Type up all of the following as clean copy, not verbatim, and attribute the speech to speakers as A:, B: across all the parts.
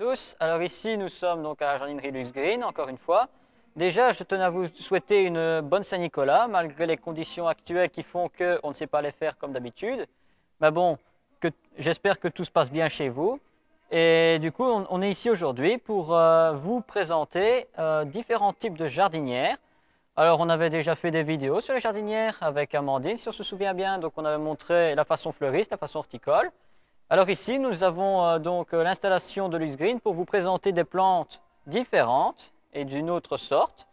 A: tous, alors ici nous sommes donc à la jardinerie Luxe Green, encore une fois. Déjà, je tenais à vous souhaiter une bonne Saint-Nicolas, malgré les conditions actuelles qui font qu'on ne sait pas les faire comme d'habitude. Mais bon, j'espère que tout se passe bien chez vous. Et du coup, on est ici aujourd'hui pour vous présenter différents types de jardinières. Alors, on avait déjà fait des vidéos sur les jardinières avec Amandine, si on se souvient bien. Donc, on avait montré la façon fleuriste, la façon horticole. Alors ici, nous avons donc l'installation de Luxe Green pour vous présenter des plantes différentes et d'une autre sorte.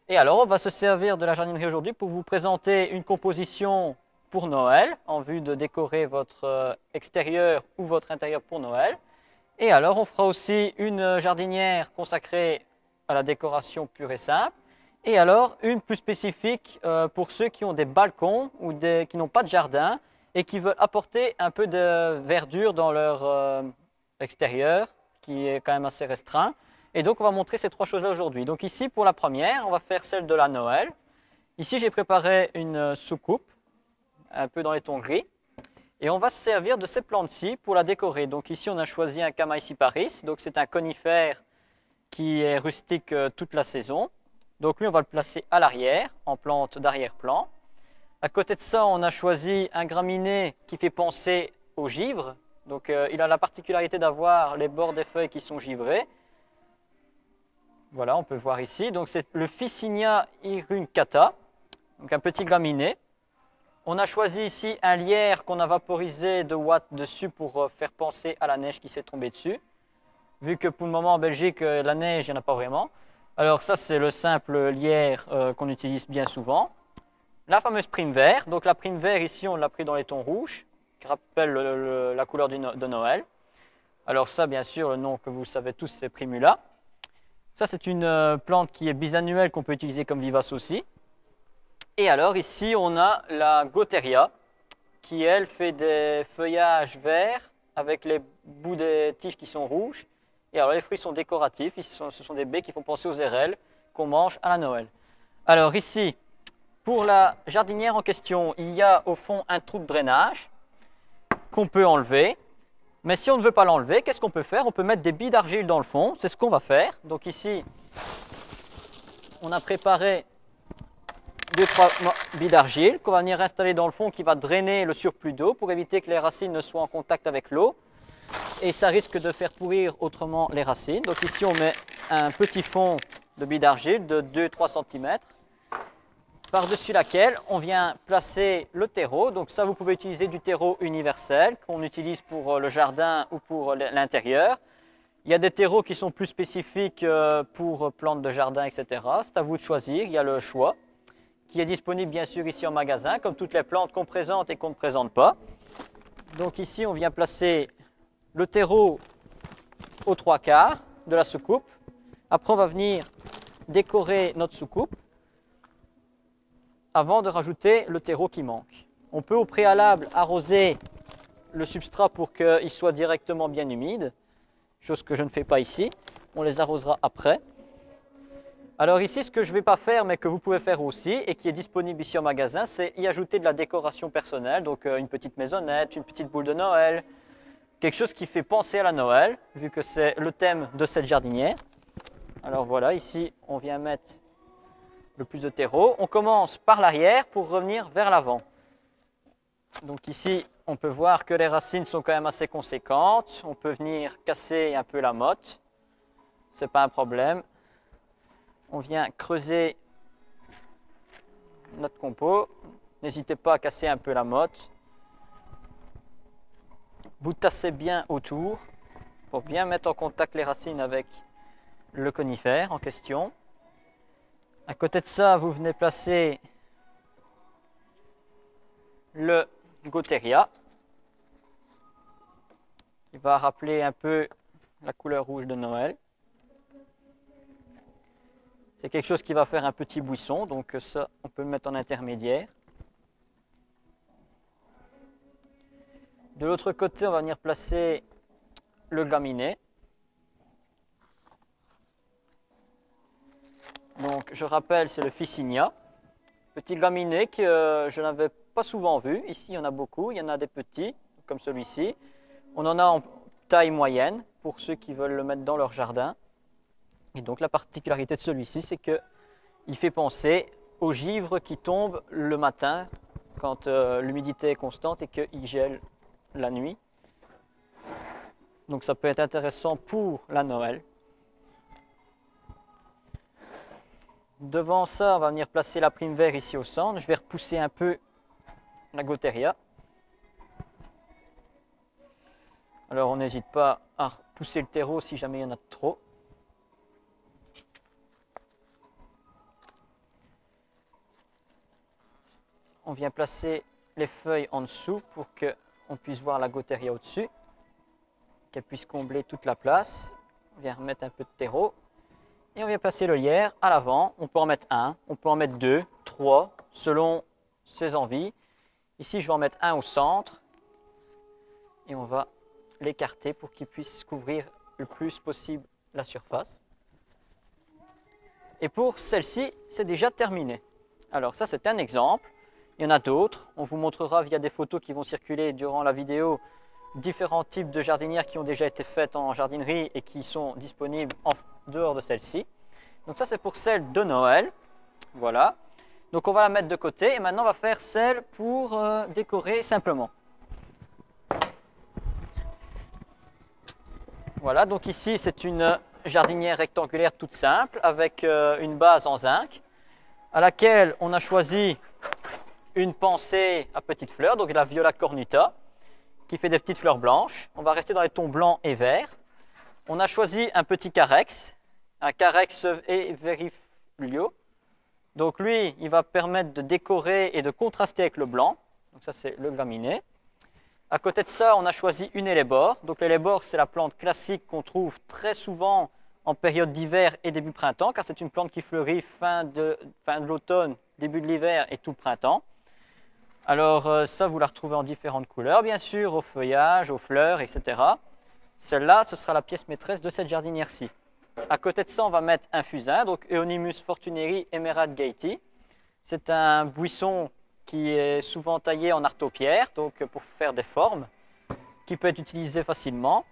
A: Et alors, on va se servir de la jardinerie aujourd'hui pour vous présenter une composition pour Noël, en vue de décorer votre extérieur ou votre intérieur pour Noël. Et alors, on fera aussi une jardinière consacrée à la décoration pure et simple. Et alors, une plus spécifique pour ceux qui ont des balcons ou qui n'ont pas de jardin et qui veulent apporter un peu de verdure dans leur extérieur, qui est quand même assez restreint. Et donc, on va montrer ces trois choses-là aujourd'hui. Donc ici, pour la première, on va faire celle de la Noël. Ici, j'ai préparé une soucoupe, un peu dans les tons gris. Et on va se servir de ces plantes-ci pour la décorer. Donc ici, on a choisi un Chamaecyparis. Donc c'est un conifère qui est rustique toute la saison. Donc lui, on va le placer à l'arrière, en plante d'arrière-plan. À côté de ça, on a choisi un graminé qui fait penser au givre. Donc il a la particularité d'avoir les bords des feuilles qui sont givrés. Voilà, on peut voir ici. Donc c'est le Phycinia iruncata, donc un petit graminé. On a choisi ici un lierre qu'on a vaporisé de ouate dessus pour faire penser à la neige qui s'est tombée dessus. Vu que pour le moment en Belgique, la neige, il n'y en a pas vraiment. Alors ça, c'est le simple lierre qu'on utilise bien souvent. La fameuse prime vert. Donc la prime vert, ici, on l'a pris dans les tons rouges, qui rappelle la couleur de Noël. Alors ça, bien sûr, le nom que vous savez tous, c'est primula. Ça, c'est une plante qui est bisannuelle qu'on peut utiliser comme vivace aussi. Et alors ici, on a la Gaultheria, qui elle fait des feuillages verts avec les bouts des tiges qui sont rouges. Et alors les fruits sont décoratifs, ce sont des baies qui font penser aux érelles qu'on mange à la Noël. Alors ici, pour la jardinière en question, il y a au fond un trou de drainage qu'on peut enlever. Mais si on ne veut pas l'enlever, qu'est-ce qu'on peut faire? On peut mettre des billes d'argile dans le fond, c'est ce qu'on va faire. Donc ici, on a préparé 2-3 billes d'argile qu'on va venir installer dans le fond qui va drainer le surplus d'eau pour éviter que les racines ne soient en contact avec l'eau. Et ça risque de faire pourrir autrement les racines. Donc ici, on met un petit fond de billes d'argile de 2-3 cm. Par-dessus laquelle on vient placer le terreau. Donc ça, vous pouvez utiliser du terreau universel qu'on utilise pour le jardin ou pour l'intérieur. Il y a des terreaux qui sont plus spécifiques pour plantes de jardin, etc. C'est à vous de choisir, il y a le choix, qui est disponible bien sûr ici en magasin, comme toutes les plantes qu'on présente et qu'on ne présente pas. Donc ici, on vient placer le terreau aux 3/4 de la soucoupe. Après, on va venir décorer notre soucoupe avant de rajouter le terreau qui manque. On peut au préalable arroser le substrat pour qu'il soit directement bien humide, chose que je ne fais pas ici. On les arrosera après. Alors ici, ce que je ne vais pas faire, mais que vous pouvez faire aussi, et qui est disponible ici en magasin, c'est y ajouter de la décoration personnelle, donc une petite maisonnette, une petite boule de Noël, quelque chose qui fait penser à la Noël, vu que c'est le thème de cette jardinière. Alors voilà, ici, on vient mettre le plus de terreau. On commence par l'arrière pour revenir vers l'avant. Donc ici, on peut voir que les racines sont quand même assez conséquentes. On peut venir casser un peu la motte. Ce n'est pas un problème. On vient creuser notre compo. N'hésitez pas à casser un peu la motte. Vous tassez bien autour pour bien mettre en contact les racines avec le conifère en question. À côté de ça, vous venez placer le Gaultheria, qui va rappeler un peu la couleur rouge de Noël. C'est quelque chose qui va faire un petit buisson, donc ça, on peut le mettre en intermédiaire. De l'autre côté, on va venir placer le graminé. Donc, je rappelle, c'est le Phycinia. Petit graminé que je n'avais pas souvent vu. Ici, il y en a beaucoup. Il y en a des petits, comme celui-ci. On en a en taille moyenne. pour ceux qui veulent le mettre dans leur jardin. Et donc la particularité de celui-ci, c'est qu'il fait penser au givre qui tombe le matin quand l'humidité est constante et qu'il gèle la nuit. Donc ça peut être intéressant pour la Noël. Devant ça, on va venir placer la Primevère ici au centre. Je vais repousser un peu la Gaultheria. Alors on n'hésite pas à repousser le terreau si jamais il y en a trop. On vient placer les feuilles en dessous pour qu'on puisse voir la Gaultheria au-dessus, qu'elle puisse combler toute la place. On vient remettre un peu de terreau et on vient placer le lierre à l'avant. On peut en mettre un, on peut en mettre deux, trois, selon ses envies. Ici, je vais en mettre un au centre et on va l'écarter pour qu'il puisse couvrir le plus possible la surface. Et pour celle-ci, c'est déjà terminé. Alors ça, c'est un exemple. Il y en a d'autres. On vous montrera via des photos qui vont circuler durant la vidéo différents types de jardinières qui ont déjà été faites en jardinerie et qui sont disponibles en dehors de celle-ci. Donc ça, c'est pour celle de Noël. Voilà. Donc on va la mettre de côté et maintenant on va faire celle pour décorer simplement. Voilà, donc ici c'est une jardinière rectangulaire toute simple avec une base en zinc à laquelle on a choisi une pensée à petites fleurs, donc la Viola cornuta qui fait des petites fleurs blanches. On va rester dans les tons blancs et verts. On a choisi un petit carex, un carex everifluo. Donc lui, il va permettre de décorer et de contraster avec le blanc. Donc ça c'est le graminé. À côté de ça, on a choisi une hellebore. Donc l'hellebore, c'est la plante classique qu'on trouve très souvent en période d'hiver et début printemps, car c'est une plante qui fleurit fin de l'automne, début de l'hiver et tout le printemps. Alors ça, vous la retrouvez en différentes couleurs, bien sûr, au feuillage, aux fleurs, etc. Celle-là, ce sera la pièce maîtresse de cette jardinière-ci. À côté de ça, on va mettre un fusain, donc Euonymus fortuneri emerald gaiety. C'est un buisson qui est souvent taillé en artaud-pierre, donc pour faire des formes, qui peut être utilisé facilement.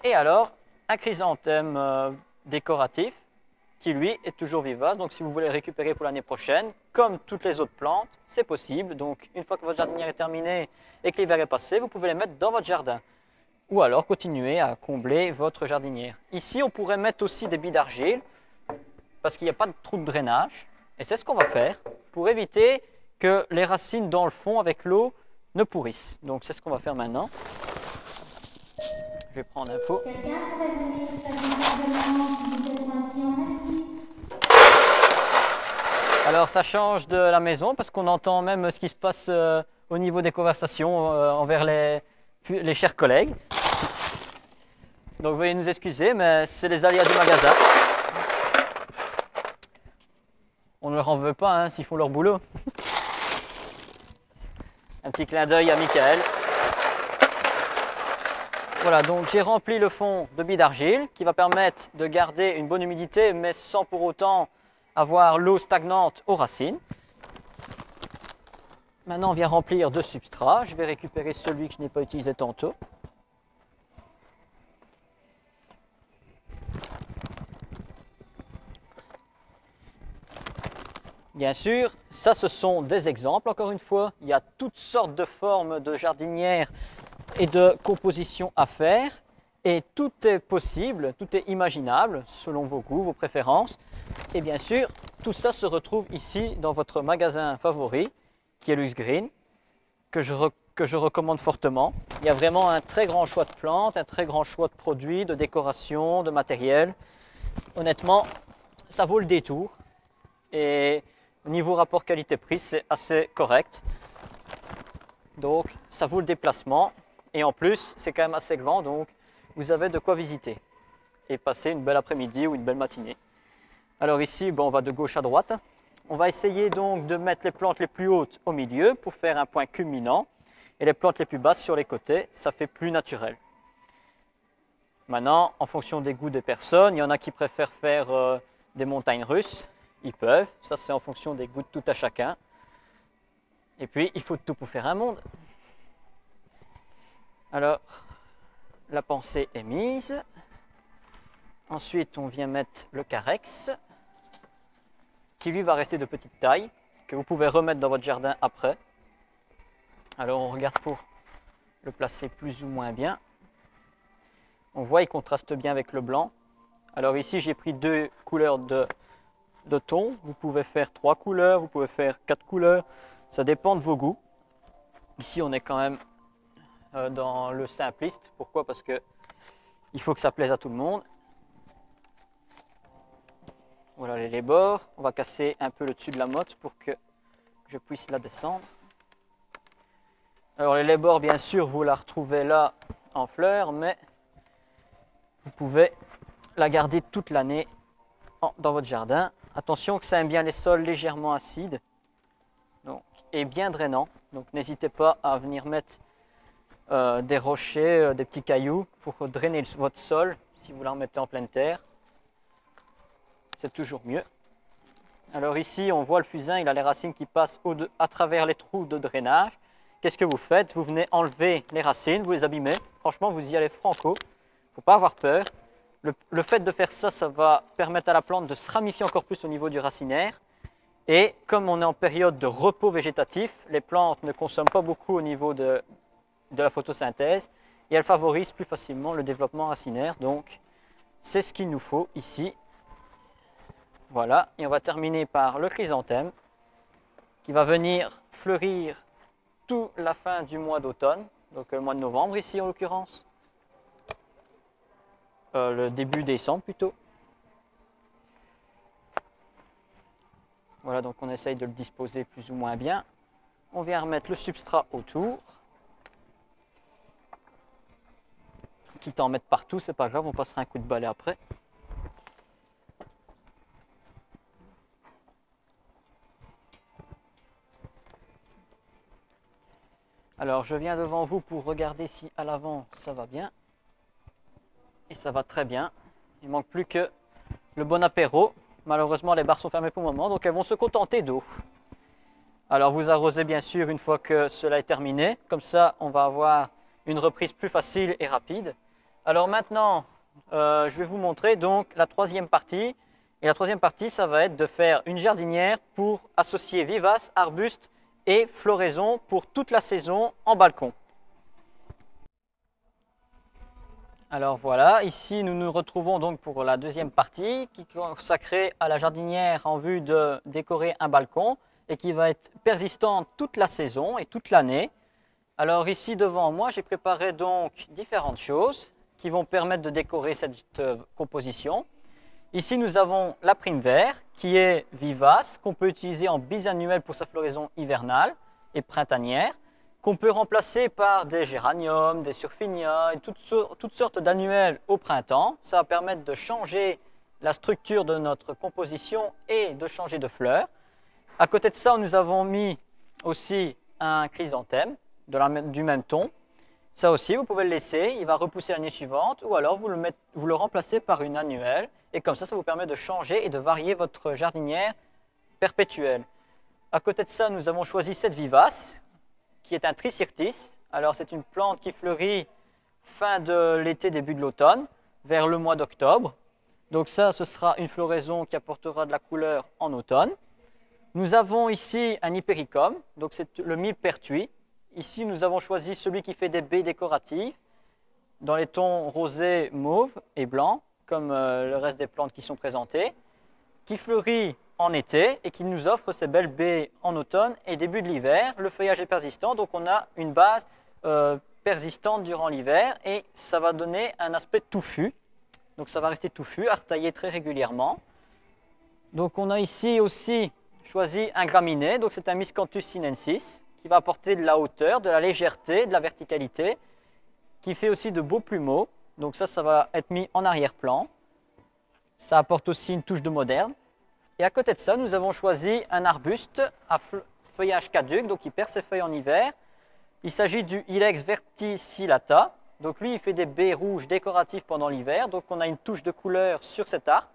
A: Et alors, un chrysanthème décoratif, qui lui est toujours vivace, donc si vous voulez le récupérer pour l'année prochaine, comme toutes les autres plantes, c'est possible. Donc une fois que votre jardinière est terminée et que l'hiver est passé, vous pouvez les mettre dans votre jardin. Ou alors continuer à combler votre jardinière. Ici, on pourrait mettre aussi des billes d'argile, parce qu'il n'y a pas de trou de drainage. Et c'est ce qu'on va faire pour éviter que les racines dans le fond avec l'eau ne pourrissent. Donc c'est ce qu'on va faire maintenant. Je vais prendre un pot. Alors ça change de la maison parce qu'on entend même ce qui se passe au niveau des conversations envers les chers collègues. Donc veuillez nous excuser, mais c'est les aléas du magasin. On ne leur en veut pas s'ils font leur boulot. Un petit clin d'œil à Michael. Voilà, donc j'ai rempli le fond de billes d'argile qui va permettre de garder une bonne humidité, mais sans pour autant avoir l'eau stagnante aux racines. Maintenant, on vient remplir de substrat. Je vais récupérer celui que je n'ai pas utilisé tantôt. Bien sûr, ça ce sont des exemples, encore une fois. Il y a toutes sortes de formes de jardinières et de compositions à faire. Et tout est possible, tout est imaginable, selon vos goûts, vos préférences. Et bien sûr, tout ça se retrouve ici dans votre magasin favori, qui est Luxe Green, que je recommande fortement. Il y a vraiment un très grand choix de plantes, un très grand choix de produits, de décoration, de matériel. Honnêtement, ça vaut le détour. Et au niveau rapport qualité-prix, c'est assez correct. Donc, ça vaut le déplacement. Et en plus, c'est quand même assez grand, donc vous avez de quoi visiter et passer une belle après-midi ou une belle matinée. Alors ici, on va de gauche à droite. On va essayer donc de mettre les plantes les plus hautes au milieu pour faire un point culminant et les plantes les plus basses sur les côtés, ça fait plus naturel. Maintenant, en fonction des goûts des personnes, il y en a qui préfèrent faire des montagnes russes, ils peuvent, ça c'est en fonction des goûts de tout à chacun. Et puis, il faut tout pour faire un monde. Alors, la pensée est mise. Ensuite, on vient mettre le carex, qui lui va rester de petite taille, que vous pouvez remettre dans votre jardin après. Alors on regarde pour le placer plus ou moins bien. On voit, il contraste bien avec le blanc. Alors ici, j'ai pris 2 couleurs de ton. Vous pouvez faire 3 couleurs, vous pouvez faire 4 couleurs. Ça dépend de vos goûts. Ici, on est quand même dans le simpliste. Pourquoi? Parce que il faut que ça plaise à tout le monde. Voilà les bords. On va casser un peu le dessus de la motte pour que je puisse la descendre. Alors les bords, bien sûr, vous la retrouvez là en fleurs, mais vous pouvez la garder toute l'année dans votre jardin. Attention que ça aime bien les sols légèrement acides et bien drainants. Donc n'hésitez pas à venir mettre des rochers, des petits cailloux pour drainer votre sol si vous la remettez en pleine terre. C'est toujours mieux. Alors ici, on voit le fusain, il a les racines qui passent à travers les trous de drainage. Qu'est-ce que vous faites? Vous venez enlever les racines, vous les abîmez. Franchement, vous y allez franco. Il ne faut pas avoir peur. Le fait de faire ça, ça va permettre à la plante de se ramifier encore plus au niveau du racinaire. Et comme on est en période de repos végétatif, les plantes ne consomment pas beaucoup au niveau de la photosynthèse et elles favorisent plus facilement le développement racinaire. Donc, c'est ce qu'il nous faut ici. Voilà, et on va terminer par le chrysanthème qui va venir fleurir toute la fin du mois d'automne, donc le mois de novembre ici en l'occurrence, le début décembre plutôt. Voilà, donc on essaye de le disposer plus ou moins bien. On vient remettre le substrat autour. Quitte à en mettre partout, c'est pas grave, on passera un coup de balai après. Alors je viens devant vous pour regarder si à l'avant ça va bien. Et ça va très bien. Il ne manque plus que le bon apéro. Malheureusement les barres sont fermées pour le moment, donc elles vont se contenter d'eau. Alors vous arrosez bien sûr une fois que cela est terminé. Comme ça on va avoir une reprise plus facile et rapide. Alors maintenant je vais vous montrer donc la troisième partie. Et la troisième partie, ça va être de faire une jardinière pour associer vivaces, arbustes et floraison pour toute la saison en balcon. Alors voilà, ici nous nous retrouvons donc pour la deuxième partie qui est consacrée à la jardinière en vue de décorer un balcon et qui va être persistante toute la saison et toute l'année. Alors ici devant moi, j'ai préparé donc différentes choses qui vont permettre de décorer cette composition. Ici, nous avons la prime vert qui est vivace, qu'on peut utiliser en bisannuel pour sa floraison hivernale et printanière, qu'on peut remplacer par des géraniums, des surfinias et toutes sortes d'annuels au printemps. Ça va permettre de changer la structure de notre composition et de changer de fleurs. À côté de ça, nous avons mis aussi un chrysanthème du même ton. Ça aussi, vous pouvez le laisser, il va repousser l'année suivante ou alors vous le remplacez par une annuelle. Et comme ça, ça vous permet de changer et de varier votre jardinière perpétuelle. À côté de ça, nous avons choisi cette vivace, qui est un Trichirtis. Alors, c'est une plante qui fleurit fin de l'été, début de l'automne, vers le mois d'octobre. Donc ça, ce sera une floraison qui apportera de la couleur en automne. Nous avons ici un Hypericum, donc c'est le millepertuis. Ici, nous avons choisi celui qui fait des baies décoratives, dans les tons rosé, mauve et blanc, comme le reste des plantes qui sont présentées, qui fleurit en été et qui nous offre ces belles baies en automne et début de l'hiver. Le feuillage est persistant, donc on a une base persistante durant l'hiver et ça va donner un aspect touffu. Donc ça va rester touffu, à retailler très régulièrement. Donc on a ici aussi choisi un graminé, donc c'est un Miscanthus sinensis, qui va apporter de la hauteur, de la légèreté, de la verticalité, qui fait aussi de beaux plumeaux. Donc ça va être mis en arrière-plan. Ça apporte aussi une touche de moderne. Et à côté de ça, nous avons choisi un arbuste à feuillage caduc, donc qui perd ses feuilles en hiver. Il s'agit du Ilex verticillata. Donc lui, il fait des baies rouges décoratives pendant l'hiver. Donc on a une touche de couleur sur cet arbre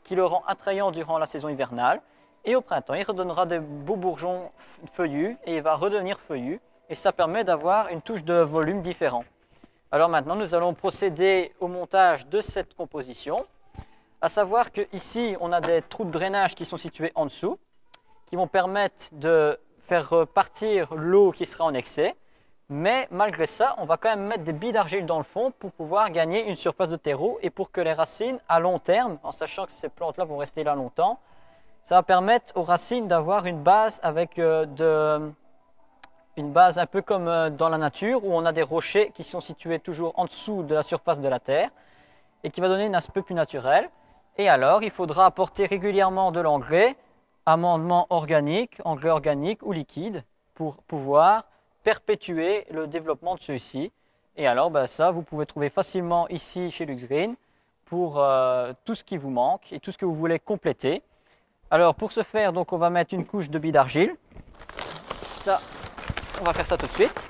A: qui le rend attrayant durant la saison hivernale. Et au printemps, il redonnera des beaux bourgeons feuillus et il va redevenir feuillu. Et ça permet d'avoir une touche de volume différent. Alors maintenant, nous allons procéder au montage de cette composition. À savoir qu'ici, on a des trous de drainage qui sont situés en dessous, qui vont permettre de faire partir l'eau qui sera en excès. Mais malgré ça, on va quand même mettre des billes d'argile dans le fond pour pouvoir gagner une surface de terreau et pour que les racines, à long terme, en sachant que ces plantes-là vont rester là longtemps, ça va permettre aux racines d'avoir une base avec une base un peu comme dans la nature où on a des rochers qui sont situés toujours en dessous de la surface de la terre et qui va donner un aspect plus naturel. Et alors, il faudra apporter régulièrement de l'engrais, amendement organique, engrais organique ou liquide pour pouvoir perpétuer le développement de ceux-ci. Et alors, ça, vous pouvez trouver facilement ici chez LuxGreen pour tout ce qui vous manque et tout ce que vous voulez compléter. Alors, pour ce faire, donc, on va mettre une couche de billes d'argile. Ça, on va faire ça tout de suite.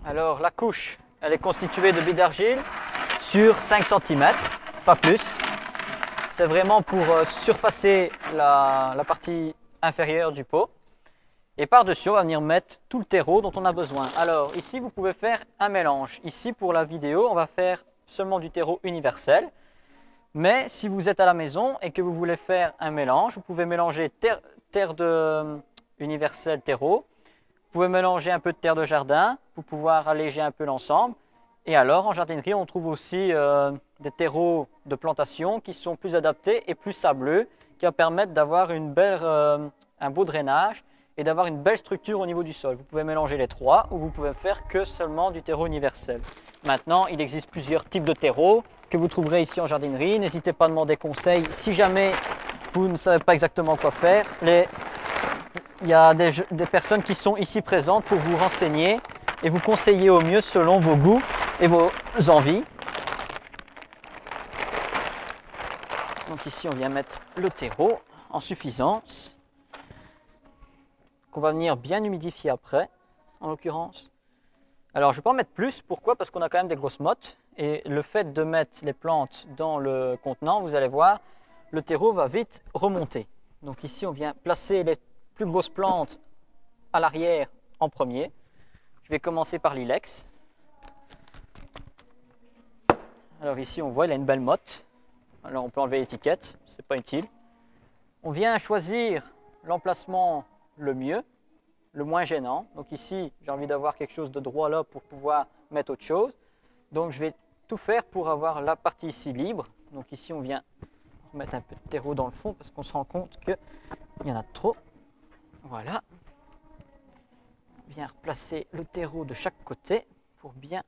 A: Alors, la couche, elle est constituée de billes d'argile sur 5 cm, pas plus. C'est vraiment pour surfacer la partie inférieure du pot. Et par-dessus, on va venir mettre tout le terreau dont on a besoin. Alors, ici, vous pouvez faire un mélange. Ici, pour la vidéo, on va faire seulement du terreau universel. Mais si vous êtes à la maison et que vous voulez faire un mélange, vous pouvez mélanger terre de universel terreau. Vous pouvez mélanger un peu de terre de jardin pour pouvoir alléger un peu l'ensemble. Et alors, en jardinerie, on trouve aussi des terreaux de plantation qui sont plus adaptés et plus sableux, qui va permettre d'avoir un beau drainage et d'avoir une belle structure au niveau du sol. Vous pouvez mélanger les trois ou vous pouvez faire que seulement du terreau universel. Maintenant, il existe plusieurs types de terreaux que vous trouverez ici en jardinerie. N'hésitez pas à demander conseil si jamais vous ne savez pas exactement quoi faire. Il y a des personnes qui sont ici présentes pour vous renseigner et vous conseiller au mieux selon vos goûts et vos envies. Donc ici, on vient mettre le terreau en suffisance, qu'on va venir bien humidifier après, en l'occurrence. Alors, je ne vais pas en mettre plus. Pourquoi? Parce qu'on a quand même des grosses mottes. Et le fait de mettre les plantes dans le contenant, vous allez voir, le terreau va vite remonter. Donc ici, on vient placer les plus grosses plantes à l'arrière en premier. Je vais commencer par l'ilex. Alors ici, on voit, il a une belle motte. Alors, on peut enlever l'étiquette, ce n'est pas utile. On vient choisir l'emplacement le mieux, le moins gênant. Donc ici, j'ai envie d'avoir quelque chose de droit là pour pouvoir mettre autre chose. Donc je vais tout faire pour avoir la partie ici libre. Donc ici, on vient remettre un peu de terreau dans le fond parce qu'on se rend compte qu'il y en a trop. Voilà. On vient replacer le terreau de chaque côté pour bien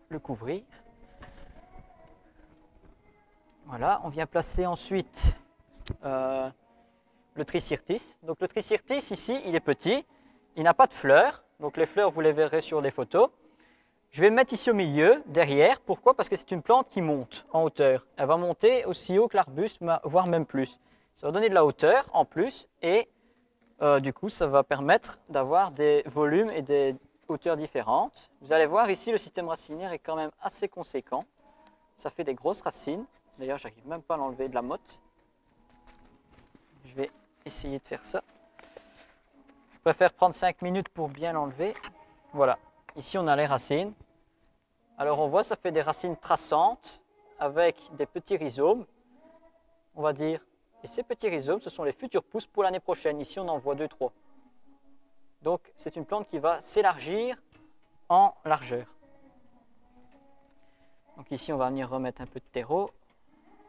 A: le couvrir. Voilà, on vient placer ensuite le trichirtis. Donc le trichirtis ici, il est petit, il n'a pas de fleurs, donc les fleurs vous les verrez sur des photos. Je vais le mettre ici au milieu, derrière. Pourquoi? Parce que c'est une plante qui monte en hauteur. Elle va monter aussi haut que l'arbuste, voire même plus. Ça va donner de la hauteur en plus et du coup ça va permettre d'avoir des volumes et des hauteurs différentes. Vous allez voir ici le système racinaire est quand même assez conséquent. Ça fait des grosses racines. D'ailleurs, j'arrive même pas à l'enlever de la motte. Je vais essayer de faire ça. Je préfère prendre 5 minutes pour bien l'enlever. Voilà. Ici, on a les racines. Alors, on voit, ça fait des racines traçantes avec des petits rhizomes, on va dire. Et ces petits rhizomes, ce sont les futures pousses pour l'année prochaine. Ici, on en voit 2-3. Donc, c'est une plante qui va s'élargir en largeur. Donc ici, on va venir remettre un peu de terreau.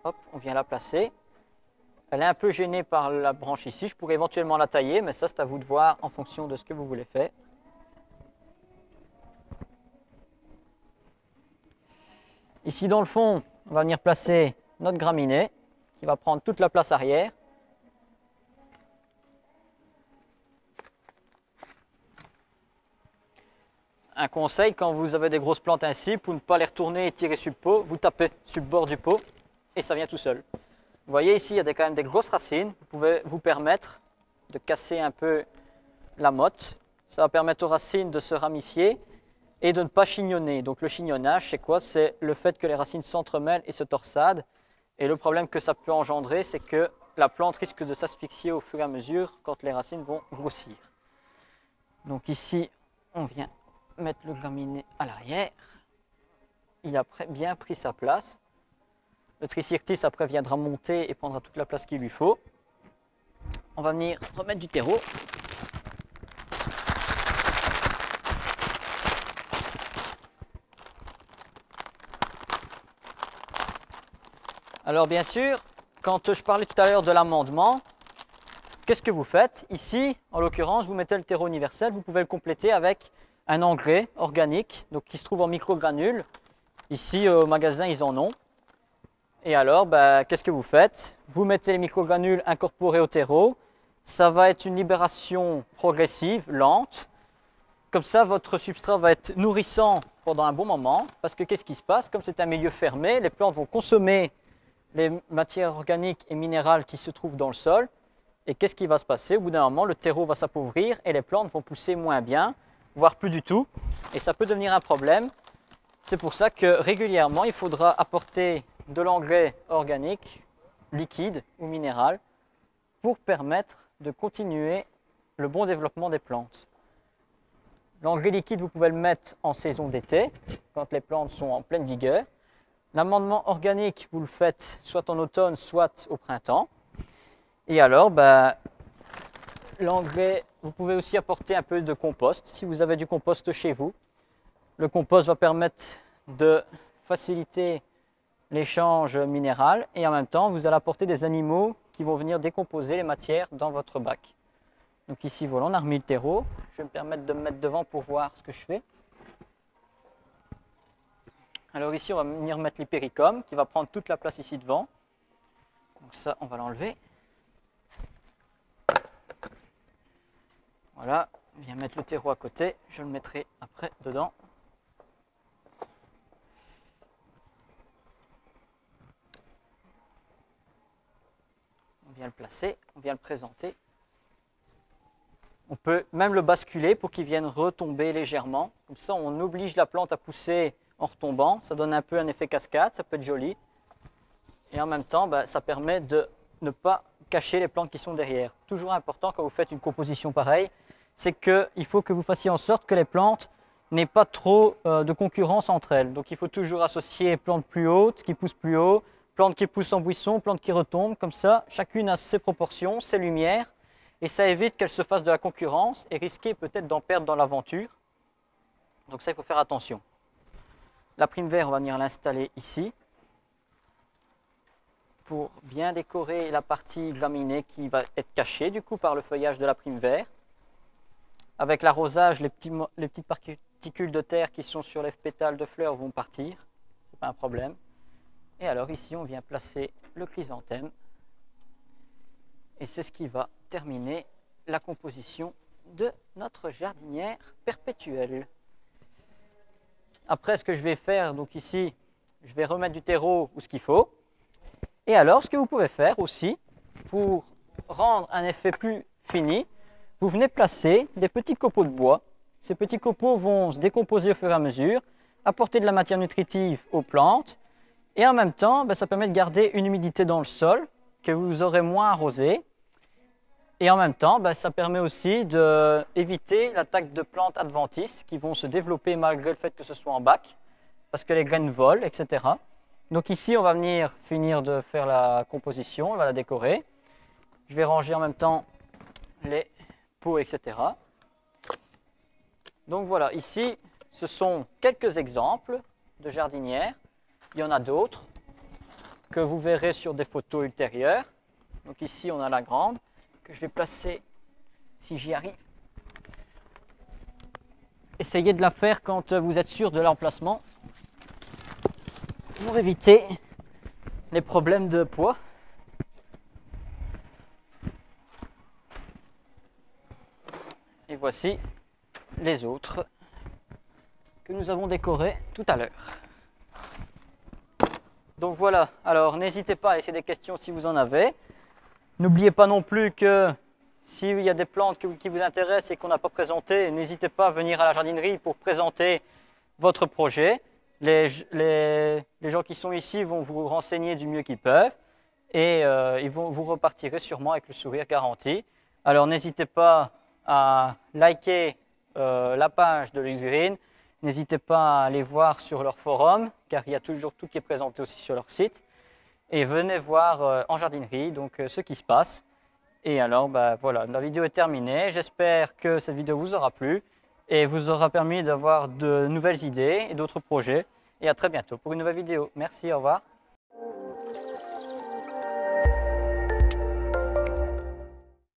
A: Hop, on vient la placer. Elle est un peu gênée par la branche ici. Je pourrais éventuellement la tailler, mais ça, c'est à vous de voir en fonction de ce que vous voulez faire. Ici, dans le fond, on va venir placer notre graminée qui va prendre toute la place arrière. Un conseil, quand vous avez des grosses plantes ainsi, pour ne pas les retourner et tirer sur le pot, vous tapez sur le bord du pot et ça vient tout seul. Vous voyez ici, il y a quand même des grosses racines. Vous pouvez vous permettre de casser un peu la motte. Ça va permettre aux racines de se ramifier et de ne pas chignonner. Donc le chignonnage, c'est quoi? C'est le fait que les racines s'entremêlent et se torsadent. Et le problème que ça peut engendrer, c'est que la plante risque de s'asphyxier au fur et à mesure quand les racines vont grossir. Donc ici, on vient mettre le graminé à l'arrière. Il a bien pris sa place. Le Trichirtis après viendra monter et prendra toute la place qu'il lui faut. On va venir remettre du terreau. Alors bien sûr, quand je parlais tout à l'heure de l'amendement, qu'est-ce que vous faites? Ici, en l'occurrence, vous mettez le terreau universel, vous pouvez le compléter avec un engrais organique donc qui se trouve en microgranules. Ici, au magasin, ils en ont. Et alors, qu'est-ce que vous faites? Vous mettez les microgranules incorporés au terreau. Ça va être une libération progressive, lente. Comme ça, votre substrat va être nourrissant pendant un bon moment. Parce que qu'est-ce qui se passe? Comme c'est un milieu fermé, les plantes vont consommer les matières organiques et minérales qui se trouvent dans le sol. Et qu'est-ce qui va se passer? Au bout d'un moment, le terreau va s'appauvrir et les plantes vont pousser moins bien, voire plus du tout. Et ça peut devenir un problème. C'est pour ça que régulièrement, il faudra apporter de l'engrais organique, liquide ou minéral, pour permettre de continuer le bon développement des plantes. L'engrais liquide, vous pouvez le mettre en saison d'été, quand les plantes sont en pleine vigueur. L'amendement organique, vous le faites soit en automne, soit au printemps. Et alors, l'engrais, vous pouvez aussi apporter un peu de compost, si vous avez du compost chez vous. Le compost va permettre de faciliter l'échange minéral et en même temps, vous allez apporter des animaux qui vont venir décomposer les matières dans votre bac. Donc ici, voilà, on a remis le terreau. Je vais me permettre de me mettre devant pour voir ce que je fais. Alors ici, on va venir mettre l'hypéricum qui va prendre toute la place ici devant. Donc ça, on va l'enlever. Voilà, on vient mettre le terreau à côté. Je le mettrai après dedans. On vient le placer, on vient le présenter. On peut même le basculer pour qu'il vienne retomber légèrement. Comme ça, on oblige la plante à pousser en retombant. Ça donne un peu un effet cascade, ça peut être joli. Et en même temps, ça permet de ne pas cacher les plantes qui sont derrière. Toujours important quand vous faites une composition pareille, c'est qu'il faut que vous fassiez en sorte que les plantes n'aient pas trop de concurrence entre elles. Donc il faut toujours associer plantes plus hautes, qui poussent plus haut, plantes qui poussent en buisson, plantes qui retombent. Comme ça, chacune a ses proportions, ses lumières. Et ça évite qu'elles se fassent de la concurrence et risquer peut-être d'en perdre dans l'aventure. Donc ça, il faut faire attention. La prime vert, on va venir l'installer ici pour bien décorer la partie graminée qui va être cachée du coup par le feuillage de la prime vert. Avec l'arrosage, les petites particules de terre qui sont sur les pétales de fleurs vont partir. Ce n'est pas un problème. Et alors ici, on vient placer le chrysanthème. Et c'est ce qui va terminer la composition de notre jardinière perpétuelle. Après, ce que je vais faire, donc ici, je vais remettre du terreau où ce qu'il faut. Et alors, ce que vous pouvez faire aussi, pour rendre un effet plus fini, vous venez placer des petits copeaux de bois. Ces petits copeaux vont se décomposer au fur et à mesure, apporter de la matière nutritive aux plantes, et en même temps, ça permet de garder une humidité dans le sol que vous aurez moins arrosé. Et en même temps, ça permet aussi d'éviter l'attaque de plantes adventices qui vont se développer malgré le fait que ce soit en bac, parce que les graines volent, etc. Donc ici, on va venir finir de faire la composition, on va la décorer. Je vais ranger en même temps les pots, etc. Donc voilà, ici, ce sont quelques exemples de jardinières. Il y en a d'autres que vous verrez sur des photos ultérieures. Donc ici, on a la grande, que je vais placer, si j'y arrive. Essayez de la faire quand vous êtes sûr de l'emplacement pour éviter les problèmes de poids. Et voici les autres que nous avons décorés tout à l'heure. Donc voilà, alors n'hésitez pas à laisser des questions si vous en avez. N'oubliez pas non plus que s'il y a des plantes qui vous intéressent et qu'on n'a pas présentées, n'hésitez pas à venir à la jardinerie pour présenter votre projet. Les gens qui sont ici vont vous renseigner du mieux qu'ils peuvent et vous repartirez sûrement avec le sourire garanti. Alors n'hésitez pas à liker la page de LuxGreen, n'hésitez pas à aller voir sur leur forum car il y a toujours tout qui est présenté aussi sur leur site. Et venez voir en jardinerie donc ce qui se passe. Et alors voilà, la vidéo est terminée. J'espère que cette vidéo vous aura plu et vous aura permis d'avoir de nouvelles idées et d'autres projets. Et à très bientôt pour une nouvelle vidéo. Merci, au revoir.